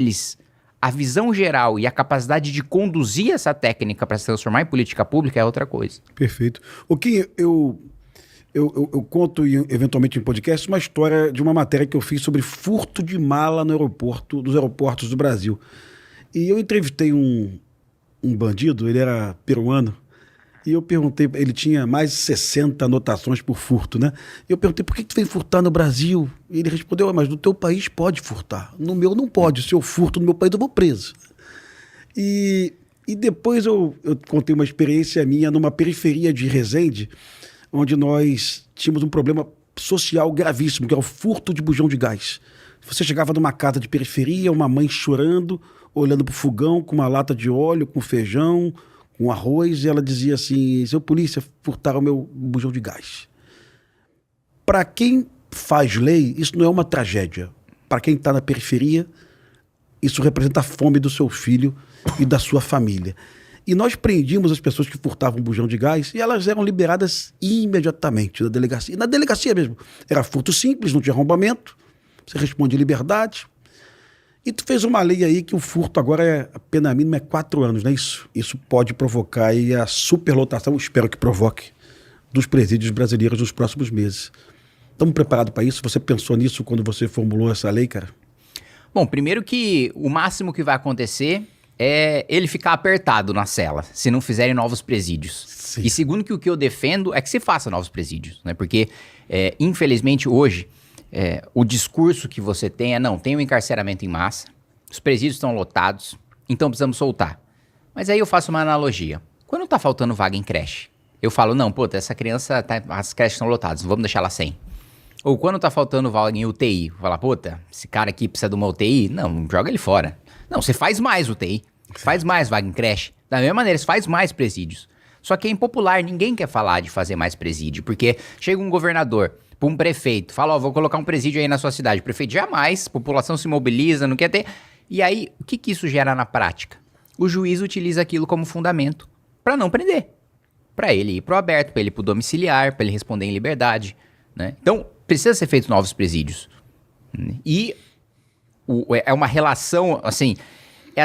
eles a visão geral e a capacidade de conduzir essa técnica para se transformar em política pública é outra coisa. Perfeito. O que eu conto eventualmente em podcast uma história de uma matéria que eu fiz sobre furto de mala no aeroporto, dos aeroportos do Brasil. E eu entrevistei um bandido, ele era peruano, e eu perguntei, ele tinha mais de 60 anotações por furto, né? E eu perguntei, por que tu vem furtar no Brasil? E ele respondeu, mas no teu país pode furtar, no meu não pode, se eu furto no meu país eu vou preso. E depois eu contei uma experiência minha numa periferia de Resende, onde nós tínhamos um problema social gravíssimo, que é o furto de bujão de gás. Você chegava numa casa de periferia, uma mãe chorando, olhando para o fogão com uma lata de óleo, com feijão, com arroz, e ela dizia assim, seu polícia, furtaram o meu bujão de gás. Para quem faz lei, isso não é uma tragédia. Para quem está na periferia, isso representa a fome do seu filho e da sua família. E nós prendíamos as pessoas que furtavam bujão de gás e elas eram liberadas imediatamente na delegacia. E na delegacia mesmo. Era furto simples, não tinha arrombamento, você responde em liberdade. E tu fez uma lei aí que o furto agora a pena mínima é 4 anos, não é isso? Isso pode provocar aí a superlotação, espero que provoque, dos presídios brasileiros nos próximos meses. Estamos preparados para isso? Você pensou nisso quando você formulou essa lei, cara? Bom, primeiro que o máximo que vai acontecer é ele ficar apertado na cela, se não fizerem novos presídios. Sim. E segundo que o que eu defendo é que se faça novos presídios, né? Porque, infelizmente, hoje... o discurso que você tem não, tem um encarceramento em massa, os presídios estão lotados, então precisamos soltar. Mas aí eu faço uma analogia. Quando tá faltando vaga em creche, eu falo, não, pô, essa criança, as creches estão lotadas, vamos deixar ela sem. Ou quando tá faltando vaga em UTI, eu falo, puta, esse cara aqui precisa de uma UTI, não, joga ele fora. Não, você faz mais UTI, faz mais vaga em creche, da mesma maneira, você faz mais presídios. Só que é impopular, ninguém quer falar de fazer mais presídio, porque chega um governador... para um prefeito, fala, vou colocar um presídio aí na sua cidade. O prefeito jamais, a população se mobiliza, não quer ter... E aí, o que isso gera na prática? O juiz utiliza aquilo como fundamento para não prender. Para ele ir pro aberto, para ele ir pro domiciliar, para ele responder em liberdade, né? Então, precisa ser feitos novos presídios. E é uma relação, assim, é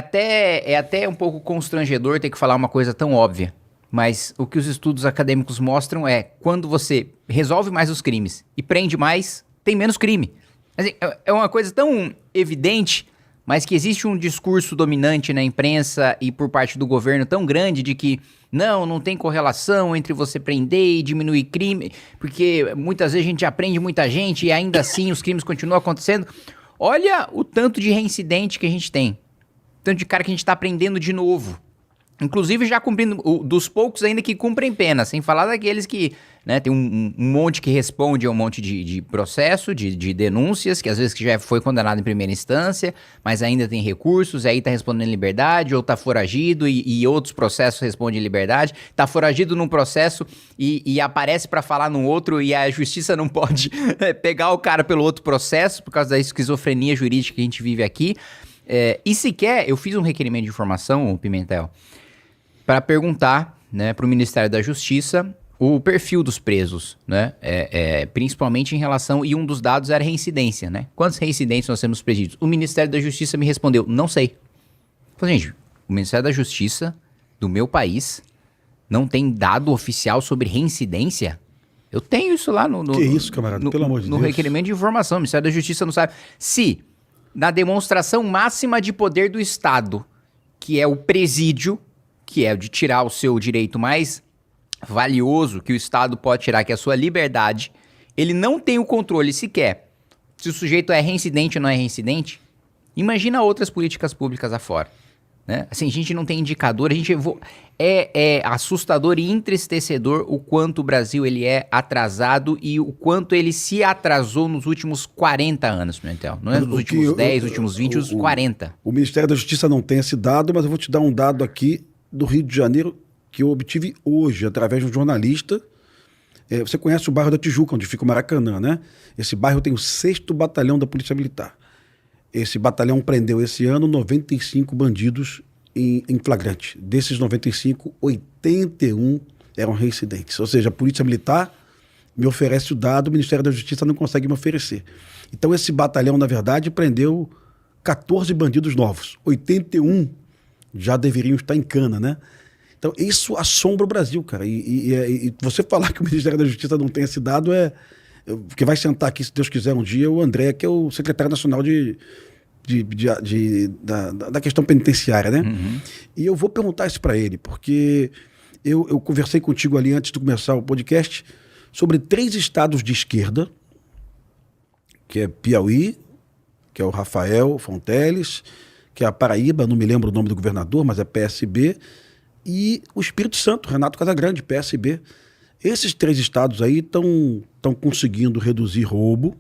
até um pouco constrangedor ter que falar uma coisa tão óbvia. Mas o que os estudos acadêmicos mostram é quando você resolve mais os crimes e prende mais, tem menos crime. Assim, é uma coisa tão evidente, mas que existe um discurso dominante na imprensa e por parte do governo tão grande de que não tem correlação entre você prender e diminuir crime, porque muitas vezes a gente já prende muita gente e ainda assim os crimes continuam acontecendo. Olha o tanto de reincidente que a gente tem. Tanto de cara que a gente está prendendo de novo. Inclusive já cumprindo, dos poucos ainda que cumprem pena, sem falar daqueles que, né, tem um monte que responde a um monte de processo, de denúncias, que às vezes que já foi condenado em primeira instância, mas ainda tem recursos, aí tá respondendo em liberdade, ou tá foragido e outros processos respondem em liberdade, tá foragido num processo e aparece pra falar num outro e a justiça não pode pegar o cara pelo outro processo, por causa da esquizofrenia jurídica que a gente vive aqui. E sequer, eu fiz um requerimento de informação, Pimentel, para perguntar, né, para o Ministério da Justiça o perfil dos presos, né, principalmente em relação, e um dos dados era reincidência, né, quantos reincidentes nós temos presídios? O Ministério da Justiça me respondeu, não sei. Eu falei, gente, o Ministério da Justiça do meu país não tem dado oficial sobre reincidência? Eu tenho isso lá no que isso, camarada, pelo amor de Deus. No requerimento de informação, o Ministério da Justiça não sabe. Se, na demonstração máxima de poder do Estado, que é o presídio, que é o de tirar o seu direito mais valioso que o Estado pode tirar, que é a sua liberdade, ele não tem o controle sequer se o sujeito é reincidente ou não é reincidente, imagina outras políticas públicas afora, né? Assim, a gente não tem indicador, é assustador e entristecedor o quanto o Brasil ele é atrasado e o quanto ele se atrasou nos últimos 40 anos, Pimentel. Não é nos últimos 10, últimos 20, os 40. O Ministério da Justiça não tem esse dado, mas eu vou te dar um dado aqui do Rio de Janeiro que eu obtive hoje, através de um jornalista. Você conhece o bairro da Tijuca, onde fica o Maracanã, né? Esse bairro tem o 6º Batalhão da Polícia Militar. Esse batalhão prendeu esse ano 95 bandidos em flagrante. Desses 95, 81 eram reincidentes. Ou seja, a Polícia Militar me oferece o dado, o Ministério da Justiça não consegue me oferecer. Então esse batalhão, na verdade, prendeu 14 bandidos novos. 81 já deveriam estar em cana, né? Então, isso assombra o Brasil, cara. E você falar que o Ministério da Justiça não tem esse dado porque vai sentar aqui, se Deus quiser, um dia, o André, que é o secretário nacional da questão penitenciária, né? Uhum. E eu vou perguntar isso para ele, porque eu conversei contigo ali antes de começar o podcast sobre 3 estados de esquerda, que é Piauí, que é o Rafael Fonteles, que é a Paraíba, não me lembro o nome do governador, mas é PSB, e o Espírito Santo, Renato Casagrande, PSB. Esses 3 estados aí estão conseguindo reduzir roubo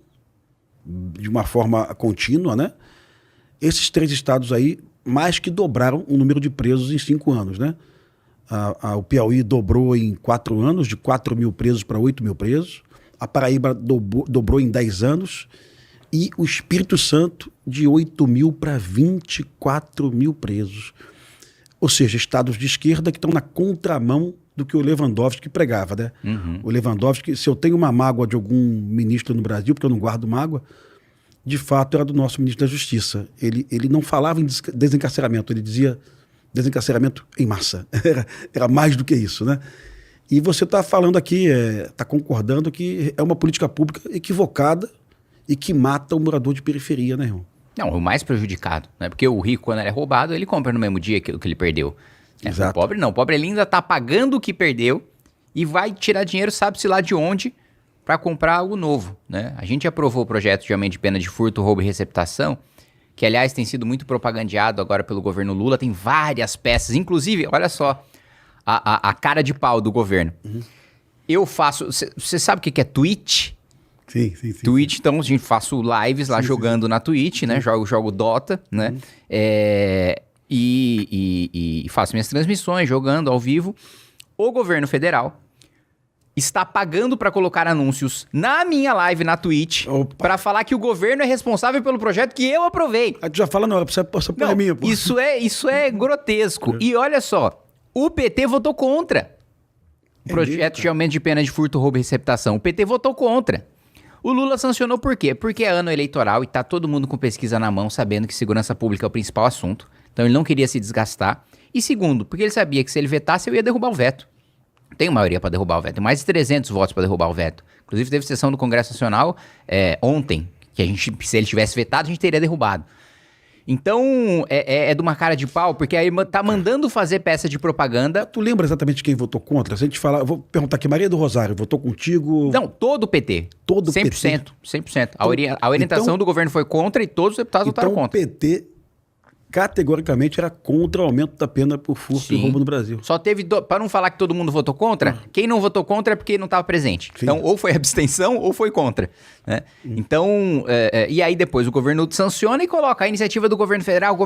de uma forma contínua, né? Esses 3 estados aí mais que dobraram o número de presos em 5 anos, né? O Piauí dobrou em 4 anos, de 4 mil presos para 8 mil presos. A Paraíba dobrou em 10 anos. E o Espírito Santo de 8 mil para 24 mil presos. Ou seja, estados de esquerda que estão na contramão do que o Lewandowski pregava, né? Uhum. O Lewandowski, se eu tenho uma mágoa de algum ministro no Brasil, porque eu não guardo mágoa, de fato era do nosso ministro da Justiça. Ele não falava em desencarceramento, ele dizia desencarceramento em massa. Era mais do que isso, né? E você está falando aqui, está concordando que é uma política pública equivocada e que mata o morador de periferia, né, irmão? Não, o mais prejudicado, né? Porque o rico, quando ele é roubado, ele compra no mesmo dia aquilo que ele perdeu. Exato. O pobre não, o pobre ele ainda está pagando o que perdeu e vai tirar dinheiro, sabe-se lá de onde, para comprar algo novo, né? A gente aprovou o projeto de aumento de pena de furto, roubo e receptação, que aliás tem sido muito propagandeado agora pelo governo Lula, tem várias peças, inclusive, olha só, a cara de pau do governo. Uhum. Eu faço, você sabe o que é Twitch? Sim. Twitch, então a gente faço lives lá jogando na Twitch, né? Jogo Dota, né? E faço minhas transmissões jogando ao vivo. O governo federal está pagando para colocar anúncios na minha live na Twitch para falar que o governo é responsável pelo projeto que eu aprovei. Aí tu já fala, não, essa porra é minha, pô. Isso é grotesco. E olha só, o PT votou contra o projeto de aumento de pena de furto, roubo e receptação. O PT votou contra. O Lula sancionou por quê? Porque é ano eleitoral e tá todo mundo com pesquisa na mão, sabendo que segurança pública é o principal assunto. Então ele não queria se desgastar. E segundo, porque ele sabia que se ele vetasse, eu ia derrubar o veto. Tem maioria para derrubar o veto. Tem mais de 300 votos para derrubar o veto. Inclusive teve sessão do Congresso Nacional ontem, que se ele tivesse vetado, a gente teria derrubado. Então, é de uma cara de pau, porque aí tá mandando fazer peça de propaganda. Tu lembra exatamente quem votou contra? Se a gente falar, eu vou perguntar aqui, Maria do Rosário, votou contigo? Não, todo o PT. Todo o 100%. PT? 100%. A orientação do governo foi contra e todos os deputados votaram contra. Então o PT, categoricamente, era contra o aumento da pena por furto e roubo no Brasil. Só teve, para não falar que todo mundo votou contra, quem não votou contra é porque não estava presente. Sim. Então, ou foi abstenção ou foi contra. Né? Então, e aí depois o governo sanciona e coloca a iniciativa do governo federal,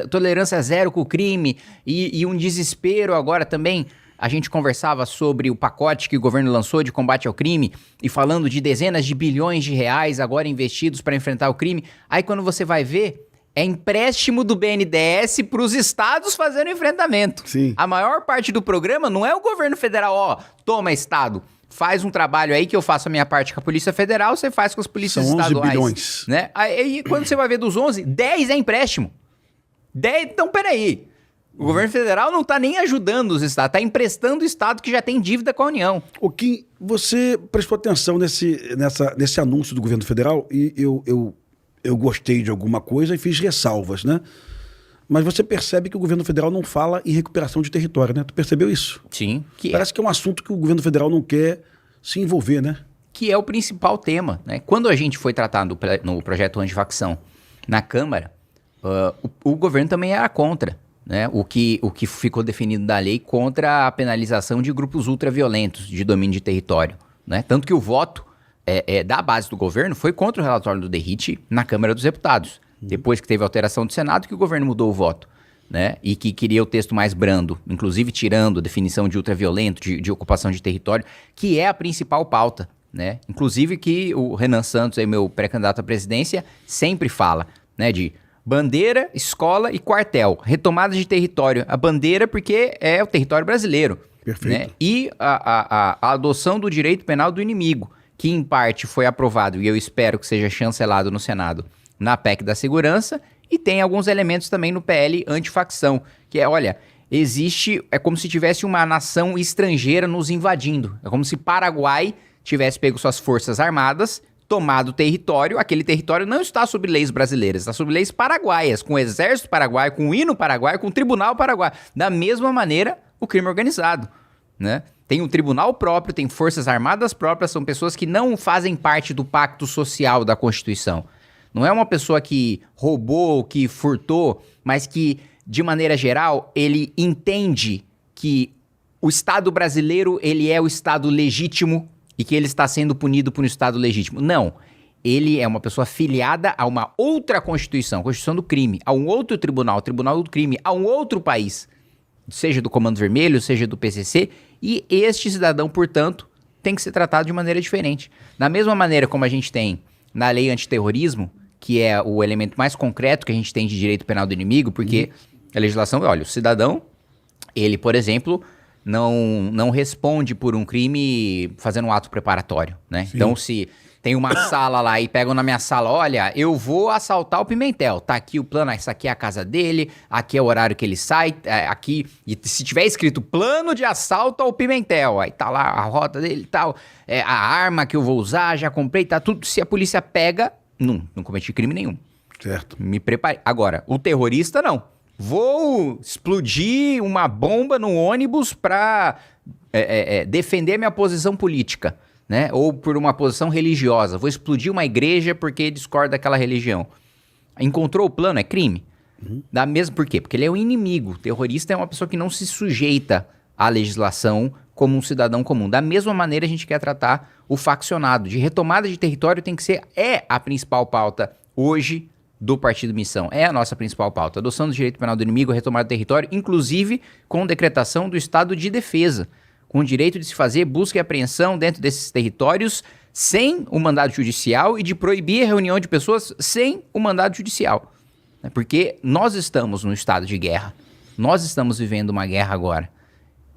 tolerância zero com o crime e um desespero agora também. A gente conversava sobre o pacote que o governo lançou de combate ao crime e falando de dezenas de bilhões de reais agora investidos para enfrentar o crime. Aí quando você vai ver, é empréstimo do BNDES para os estados fazerem enfrentamento. Sim. A maior parte do programa não é o governo federal, toma estado, faz um trabalho aí que eu faço a minha parte com a Polícia Federal, você faz com as polícias estaduais. 11 bilhões. Né? Aí quando você vai ver dos 11, 10 é empréstimo. 10, então peraí. O governo federal não está nem ajudando os estados, está emprestando o estado que já tem dívida com a União. O Kim, você prestou atenção nesse anúncio do governo federal e eu gostei de alguma coisa e fiz ressalvas, né? Mas você percebe que o governo federal não fala em recuperação de território, né? Tu percebeu isso? Sim. Parece que é um assunto que o governo federal não quer se envolver, né? Que é o principal tema, né? Quando a gente foi tratar no projeto antifacção na Câmara, o governo também era contra, né? O que ficou definido da lei contra a penalização de grupos ultraviolentos de domínio de território, né? Tanto que o voto da base do governo foi contra o relatório do Derrite na Câmara dos Deputados. Depois que teve alteração do Senado, que o governo mudou o voto, né? E que queria o texto mais brando, inclusive tirando a definição de ultraviolento, de ocupação de território, que é a principal pauta, né? Inclusive que o Renan Santos, aí, meu pré-candidato à presidência, sempre fala, né? De bandeira, escola e quartel. Retomada de território. A bandeira porque é o território brasileiro. Perfeito. Né? E a adoção do direito penal do inimigo, que em parte foi aprovado, e eu espero que seja chancelado no Senado, na PEC da segurança, E tem alguns elementos também no PL antifacção, que é, olha, é como se tivesse uma nação estrangeira nos invadindo. É como se Paraguai tivesse pego suas forças armadas, tomado o território, aquele território não está sob leis brasileiras, está sob leis paraguaias, com o exército paraguaio, com o hino paraguaio, com o tribunal paraguaio. Da mesma maneira, o crime organizado, né? Tem um tribunal próprio, tem forças armadas próprias, são pessoas que não fazem parte do pacto social da Constituição. Não é uma pessoa que roubou, que furtou, mas que, de maneira geral, ele entende que o Estado brasileiro, ele é o Estado legítimo e que ele está sendo punido por um Estado legítimo. Não. Ele é uma pessoa filiada a uma outra Constituição, a Constituição do crime, a um outro tribunal, o Tribunal do Crime, a um outro país, seja do Comando Vermelho, seja do PCC, e este cidadão, portanto, tem que ser tratado de maneira diferente. Da mesma maneira como a gente tem na lei antiterrorismo, que é o elemento mais concreto que a gente tem de direito penal do inimigo, porque a legislação, olha, o cidadão, ele, por exemplo, não responde por um crime fazendo um ato preparatório, né? Sim. Então, se tem uma sala lá e pegam na minha sala, olha, eu vou assaltar o Pimentel, tá aqui o plano, essa aqui é a casa dele, aqui é o horário que ele sai, aqui, e se tiver escrito plano de assalto ao Pimentel, aí tá lá a rota dele e tal, a arma que eu vou usar, já comprei, tá tudo, se a polícia pega, não cometi crime nenhum. Certo. Me prepare. Agora, o terrorista não. Vou explodir uma bomba no ônibus para defender minha posição política, né? Ou por uma posição religiosa. Vou explodir uma igreja porque discorda daquela religião. Encontrou o plano, é crime. Por quê? Porque ele é um inimigo. O terrorista é uma pessoa que não se sujeita à legislação como um cidadão comum. Da mesma maneira, a gente quer tratar o faccionado. De retomada de território tem que ser a principal pauta hoje do Partido Missão. É a nossa principal pauta. Adoção do direito penal do inimigo, retomada do território, inclusive com decretação do estado de defesa, com o direito de se fazer busca e apreensão dentro desses territórios sem o mandado judicial e de proibir a reunião de pessoas sem o mandado judicial. Porque nós estamos num estado de guerra. Nós estamos vivendo uma guerra agora.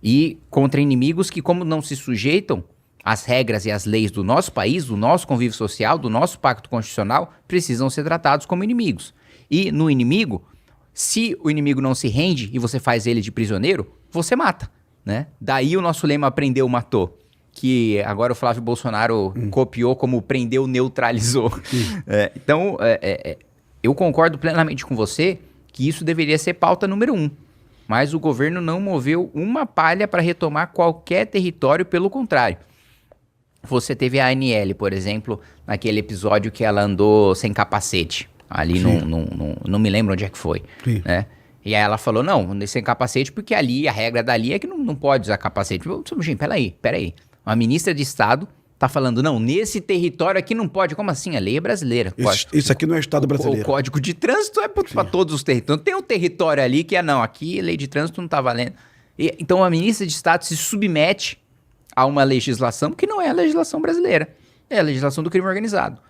E contra inimigos que, como não se sujeitam às regras e às leis do nosso país, do nosso convívio social, do nosso pacto constitucional, precisam ser tratados como inimigos. E no inimigo, se o inimigo não se rende e você faz ele de prisioneiro, você mata, né? Daí o nosso lema prendeu, matou, que agora o Flávio Bolsonaro copiou como prendeu, neutralizou. Então, eu concordo plenamente com você que isso deveria ser pauta número 1. Mas o governo não moveu uma palha para retomar qualquer território, pelo contrário. Você teve a ANL, por exemplo, naquele episódio que ela andou sem capacete. Ali não me lembro onde é que foi. Né? E aí ela falou, não, sem capacete, porque ali, a regra dali é que não pode usar capacete. Gente, peraí. Uma ministra de Estado tá falando, não, nesse território aqui não pode. Como assim? A lei é brasileira. Isso aqui não é Estado brasileiro. O Código de Trânsito é para todos os territórios. Tem um território ali que não, aqui a lei de trânsito não tá valendo. Então a ministra de Estado se submete a uma legislação que não é a legislação brasileira. É a legislação do crime organizado.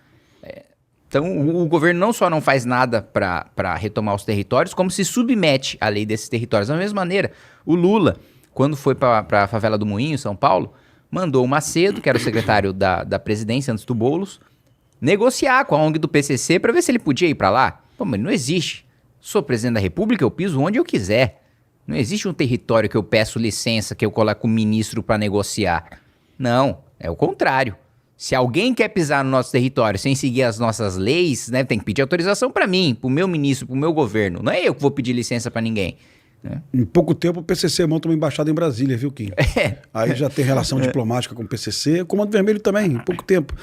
Então o governo não só não faz nada para retomar os territórios, como se submete à lei desses territórios. Da mesma maneira, o Lula, quando foi para a favela do Moinho, em São Paulo, mandou o Macedo, que era o secretário da presidência antes do Boulos, negociar com a ONG do PCC para ver se ele podia ir para lá. Pô, mas não existe. Sou presidente da República, eu piso onde eu quiser. Não existe um território que eu peço licença, que eu coloco o ministro para negociar. Não, é o contrário. Se alguém quer pisar no nosso território sem seguir as nossas leis, né, tem que pedir autorização para mim, para o meu ministro, para o meu governo. Não é eu que vou pedir licença para ninguém. Em pouco tempo o PCC monta uma embaixada em Brasília, viu, Kim? Aí já tem relação diplomática com o PCC, o Comando Vermelho também, em pouco tempo.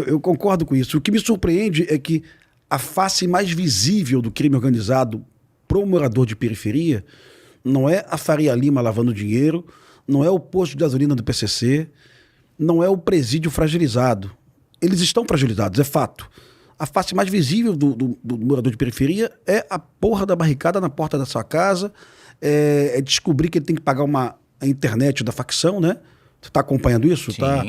Eu concordo com isso. O que me surpreende é que a face mais visível do crime organizado para o morador de periferia não é a Faria Lima lavando dinheiro, não é o posto de gasolina do PCC, não é o presídio fragilizado. Eles estão fragilizados, é fato. A face mais visível do morador de periferia é a porra da barricada na porta da sua casa, é descobrir que ele tem que pagar a internet da facção, né? Você está acompanhando isso? Sim. Tá?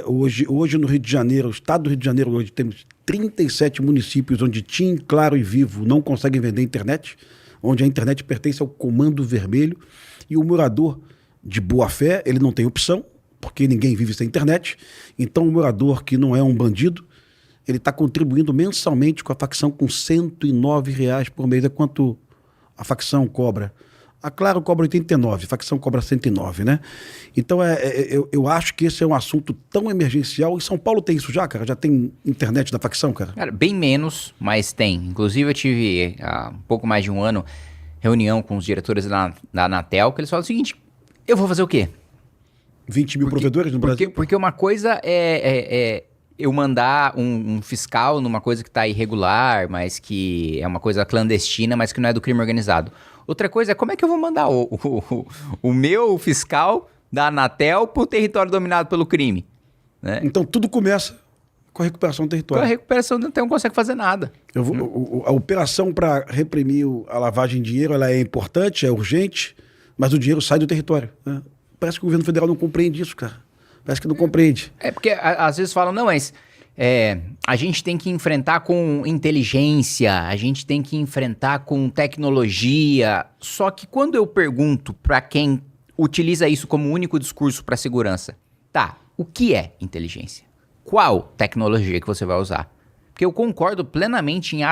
Hoje no Rio de Janeiro, o estado do Rio de Janeiro, hoje temos 37 municípios onde TIM, Claro e Vivo não conseguem vender internet, onde a internet pertence ao Comando Vermelho, e o morador de boa fé, ele não tem opção, porque ninguém vive sem internet. Então o morador que não é um bandido, ele está contribuindo mensalmente com a facção com R$109 por mês. É quanto a facção cobra. A Claro cobra 89, a facção cobra 109, né? Então, eu acho que esse é um assunto tão emergencial. Em São Paulo tem isso já, cara? Já tem internet da facção, cara? Cara, bem menos, mas tem. Inclusive, eu tive há um pouco mais de um ano reunião com os diretores da Anatel, que eles falam o seguinte: eu vou fazer o quê? 20 mil provedores no Brasil? Porque uma coisa é eu mandar um fiscal numa coisa que está irregular, mas que é uma coisa clandestina, mas que não é do crime organizado. Outra coisa é como é que eu vou mandar o meu fiscal da Anatel para o território dominado pelo crime, né? Então tudo começa com a recuperação do território. Com a recuperação do território não consegue fazer nada. A operação para reprimir a lavagem de dinheiro, ela é importante, é urgente, mas o dinheiro sai do território, né? Parece que o governo federal não compreende isso, cara. Parece que não compreende. É porque às vezes falam, não, mas a gente tem que enfrentar com inteligência, a gente tem que enfrentar com tecnologia. Só que quando eu pergunto para quem utiliza isso como único discurso para segurança, tá, o que é inteligência? Qual tecnologia que você vai usar? Porque eu concordo plenamente em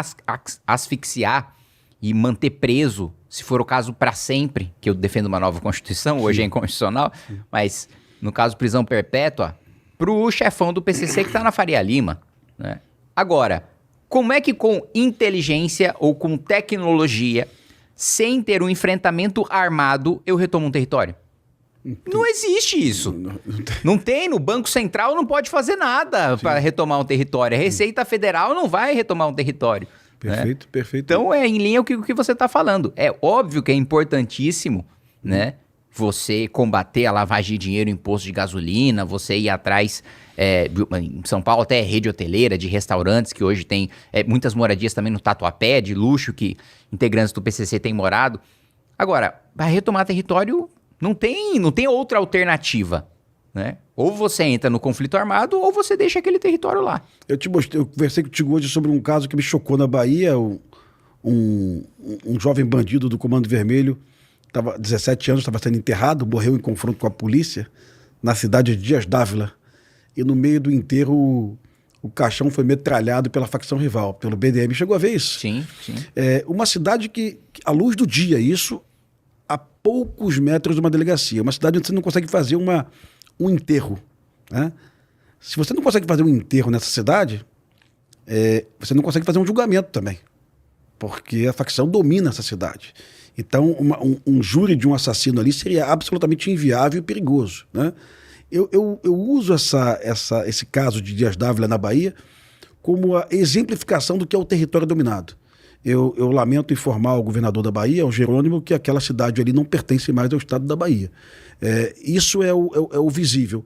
asfixiar e manter preso, se for o caso, para sempre, que eu defendo uma nova Constituição, hoje é inconstitucional, mas no caso prisão perpétua, pro chefão do PCC que tá na Faria Lima, né? Agora, como é que com inteligência ou com tecnologia, sem ter um enfrentamento armado, eu retomo um território? Não existe isso. Não tem. No Banco Central não pode fazer nada para retomar um território. A Receita Federal não vai retomar um território. Perfeito, né? Perfeito. Então é em linha com o que você está falando. É óbvio que é importantíssimo, né? Você combater a lavagem de dinheiro, imposto de gasolina, você ir atrás, em São Paulo até rede hoteleira, de restaurantes, que hoje tem muitas moradias também no Tatuapé, de luxo, que integrantes do PCC têm morado. Agora, para retomar território, não tem outra alternativa, né? Ou você entra no conflito armado, ou você deixa aquele território lá. Eu conversei contigo hoje sobre um caso que me chocou na Bahia, um jovem bandido do Comando Vermelho, 17 anos, estava sendo enterrado, morreu em confronto com a polícia na cidade de Dias Dávila. E no meio do enterro, o caixão foi metralhado pela facção rival, pelo BDM. Chegou a ver isso? Sim, sim. Uma cidade que, à luz do dia, isso, a poucos metros de uma delegacia. Uma cidade onde você não consegue fazer um enterro, né? Se você não consegue fazer um enterro nessa cidade, você não consegue fazer um julgamento também, porque a facção domina essa cidade. Então, um júri de um assassino ali seria absolutamente inviável e perigoso, né? Eu uso esse caso de Dias Dávila na Bahia como a exemplificação do que é o território dominado. Eu lamento informar ao governador da Bahia, ao Jerônimo, que aquela cidade ali não pertence mais ao estado da Bahia. Isso é o visível.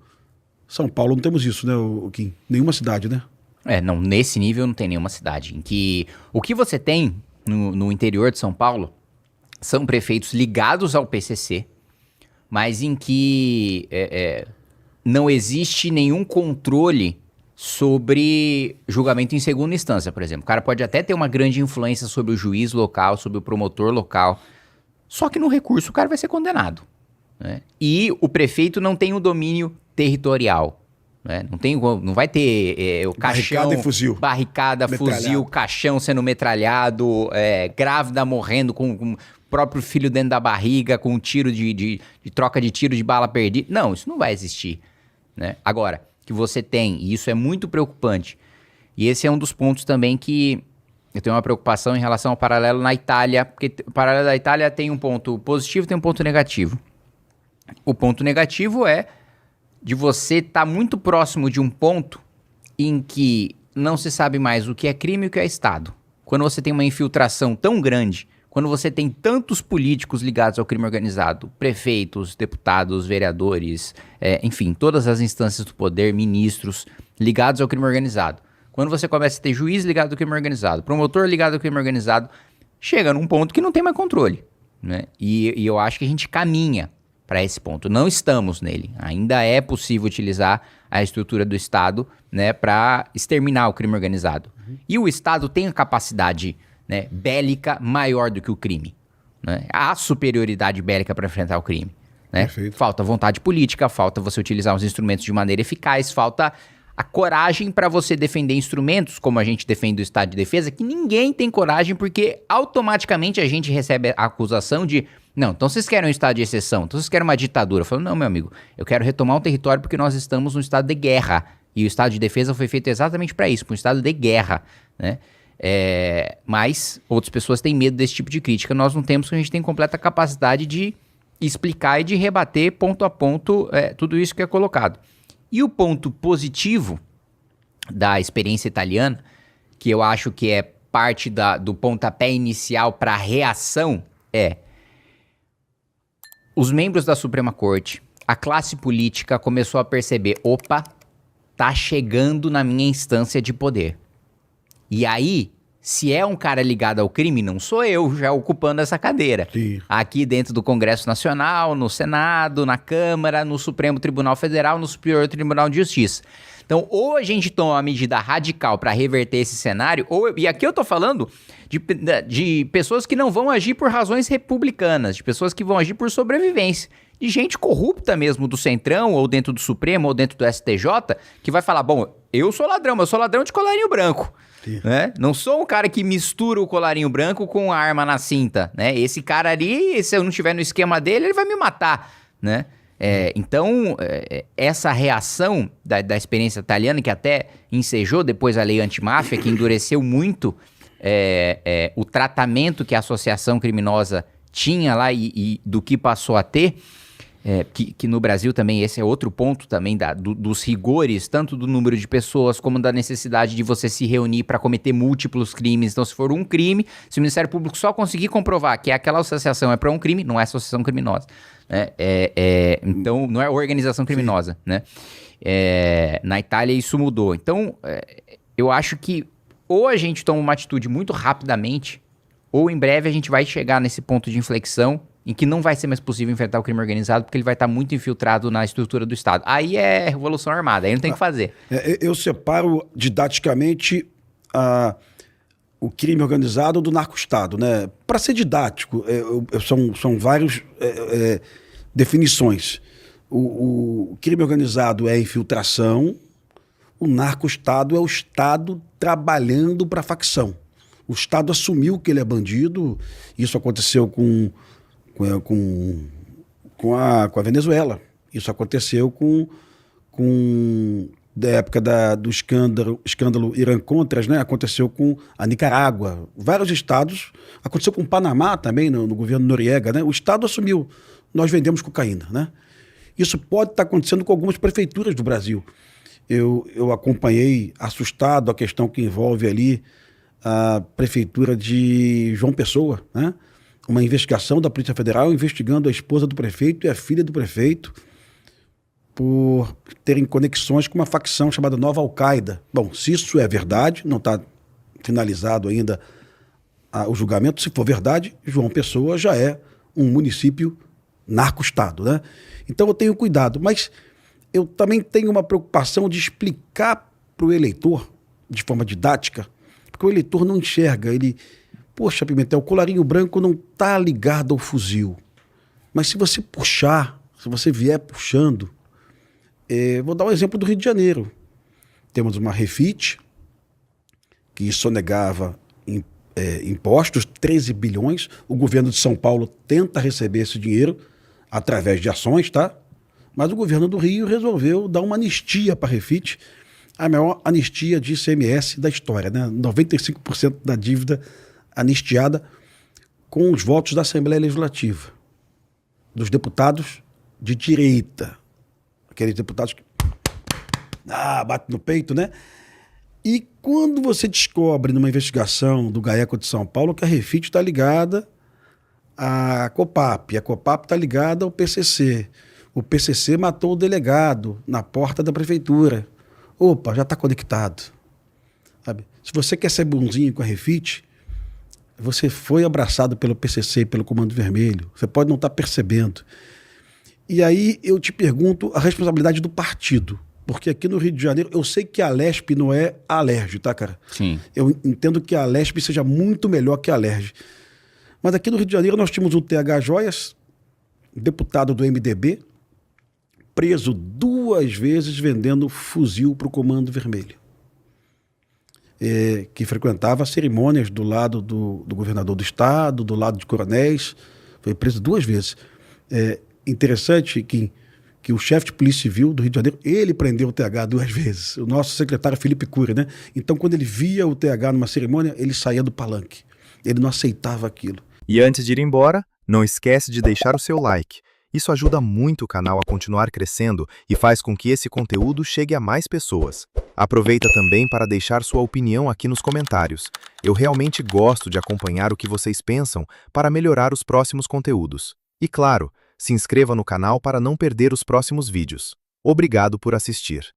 São Paulo não temos isso, né, Kim? Nenhuma cidade, né? Não, nesse nível não tem nenhuma cidade. Em que o que você tem no interior de São Paulo são prefeitos ligados ao PCC, mas em que não existe nenhum controle sobre julgamento em segunda instância, por exemplo. O cara pode até ter uma grande influência sobre o juiz local, sobre o promotor local, só que no recurso o cara vai ser condenado, né? E o prefeito não tem o domínio territorial, né? Não vai ter o caixão... Barricada e fuzil. Barricada, fuzil, caixão sendo metralhado, grávida morrendo com o próprio filho dentro da barriga, com um tiro de troca de tiro de bala perdida. Não, isso não vai existir, né? Agora, que você tem, e isso é muito preocupante, e esse é um dos pontos também que eu tenho uma preocupação em relação ao paralelo na Itália, porque o paralelo da Itália tem um ponto positivo e tem um ponto negativo. O ponto negativo é de você estar muito próximo de um ponto em que não se sabe mais o que é crime e o que é Estado. Quando você tem uma infiltração tão grande, quando você tem tantos políticos ligados ao crime organizado, prefeitos, deputados, vereadores, enfim, todas as instâncias do poder, ministros ligados ao crime organizado. Quando você começa a ter juiz ligado ao crime organizado, promotor ligado ao crime organizado, chega num ponto que não tem mais controle, né? E eu acho que a gente caminha para esse ponto. Não estamos nele. Ainda é possível utilizar a estrutura do Estado, né, para exterminar o crime organizado. E o Estado tem a capacidade, né, bélica maior do que o crime, né? Há superioridade bélica para enfrentar o crime, né? Falta vontade política, falta você utilizar os instrumentos de maneira eficaz, falta a coragem para você defender instrumentos, como a gente defende o Estado de Defesa, que ninguém tem coragem, porque automaticamente a gente recebe a acusação de, não, então vocês querem um estado de exceção, então vocês querem uma ditadura. Eu falo, não, meu amigo, eu quero retomar um território porque nós estamos num estado de guerra, e o Estado de Defesa foi feito exatamente para isso, para um estado de guerra, né? Mas outras pessoas têm medo desse tipo de crítica, nós não temos, porque a gente tem completa capacidade de explicar e de rebater ponto a ponto tudo isso que é colocado. E o ponto positivo da experiência italiana, que eu acho que é parte do pontapé inicial para a reação, os membros da Suprema Corte, a classe política começou a perceber, opa, tá chegando na minha instância de poder. E aí, se é um cara ligado ao crime, não sou eu já ocupando essa cadeira. Sim. Aqui dentro do Congresso Nacional, no Senado, na Câmara, no Supremo Tribunal Federal, no Superior Tribunal de Justiça. Então, ou a gente toma uma medida radical para reverter esse cenário, e aqui eu tô falando de pessoas que não vão agir por razões republicanas, de pessoas que vão agir por sobrevivência, de gente corrupta mesmo do Centrão, ou dentro do Supremo, ou dentro do STJ, que vai falar, bom, eu sou ladrão, mas eu sou ladrão de colarinho branco. Né? Não sou um cara que mistura o colarinho branco com a arma na cinta, né? Esse cara ali, se eu não estiver no esquema dele, ele vai me matar, né? Então, essa reação da experiência italiana, que até ensejou depois a lei antimáfia, que endureceu muito o tratamento que a associação criminosa tinha lá e do que passou a ter, que no Brasil também esse é outro ponto também dos rigores, tanto do número de pessoas como da necessidade de você se reunir para cometer múltiplos crimes. Então, se for um crime, se o Ministério Público só conseguir comprovar que aquela associação é para um crime, não é associação criminosa. Então, não é organização criminosa. Né? Na Itália isso mudou. Então, eu acho que ou a gente toma uma atitude muito rapidamente, ou em breve a gente vai chegar nesse ponto de inflexão em que não vai ser mais possível enfrentar o crime organizado, porque ele vai estar muito infiltrado na estrutura do Estado. Aí é revolução armada, aí não tem o que fazer. Eu separo didaticamente o crime organizado do narco-estado, né? Para ser didático, são várias definições. O crime organizado é a infiltração, o narco-estado é o Estado trabalhando para a facção. O Estado assumiu que ele é bandido, isso aconteceu com a Venezuela. Isso aconteceu da época do escândalo Irã-Contras, né? Aconteceu com a Nicarágua. Vários estados. Aconteceu com o Panamá também, no governo Noriega, né? O Estado assumiu. Nós vendemos cocaína, né? Isso pode estar acontecendo com algumas prefeituras do Brasil. Eu acompanhei, assustado, a questão que envolve ali a prefeitura de João Pessoa, né? Uma investigação da Polícia Federal investigando a esposa do prefeito e a filha do prefeito por terem conexões com uma facção chamada Nova Al-Qaeda. Bom, se isso é verdade, não está finalizado ainda o julgamento, se for verdade, João Pessoa já é um município narco-estado, né? Então eu tenho cuidado, mas eu também tenho uma preocupação de explicar para o eleitor, de forma didática, porque o eleitor não enxerga, poxa, Pimentel, o colarinho branco não está ligado ao fuzil. Mas se você puxar, se você vier puxando, vou dar um exemplo do Rio de Janeiro. Temos uma Refit, que sonegava impostos, 13 bilhões. O governo de São Paulo tenta receber esse dinheiro através de ações, tá? Mas o governo do Rio resolveu dar uma anistia para a Refit, a maior anistia de ICMS da história, né? 95% da dívida anistiada com os votos da Assembleia Legislativa, dos deputados de direita, aqueles deputados que bate no peito, né? E quando você descobre numa investigação do GAECO de São Paulo que a Refit está ligada à Copap, a Copap está ligada ao PCC, o PCC matou o delegado na porta da prefeitura, opa, já está conectado, sabe? Se você quer ser bonzinho com a Refit, você foi abraçado pelo PCC e pelo Comando Vermelho. Você pode não estar percebendo. E aí eu te pergunto a responsabilidade do partido. Porque aqui no Rio de Janeiro, eu sei que a Alesp não é a Alerj, tá, cara? Sim. Eu entendo que a Alesp seja muito melhor que a Alerj. Mas aqui no Rio de Janeiro nós tínhamos o TH Joias, deputado do MDB, preso 2 vezes vendendo fuzil para o Comando Vermelho, que frequentava cerimônias do lado do governador do estado, do lado de coronéis. Foi preso 2 vezes. Interessante que o chefe de Polícia Civil do Rio de Janeiro, ele prendeu o TH 2 vezes, o nosso secretário Felipe Cury, né? Então, quando ele via o TH numa cerimônia, ele saía do palanque. Ele não aceitava aquilo. E antes de ir embora, não esquece de deixar o seu like. Isso ajuda muito o canal a continuar crescendo e faz com que esse conteúdo chegue a mais pessoas. Aproveita também para deixar sua opinião aqui nos comentários. Eu realmente gosto de acompanhar o que vocês pensam para melhorar os próximos conteúdos. E claro, se inscreva no canal para não perder os próximos vídeos. Obrigado por assistir.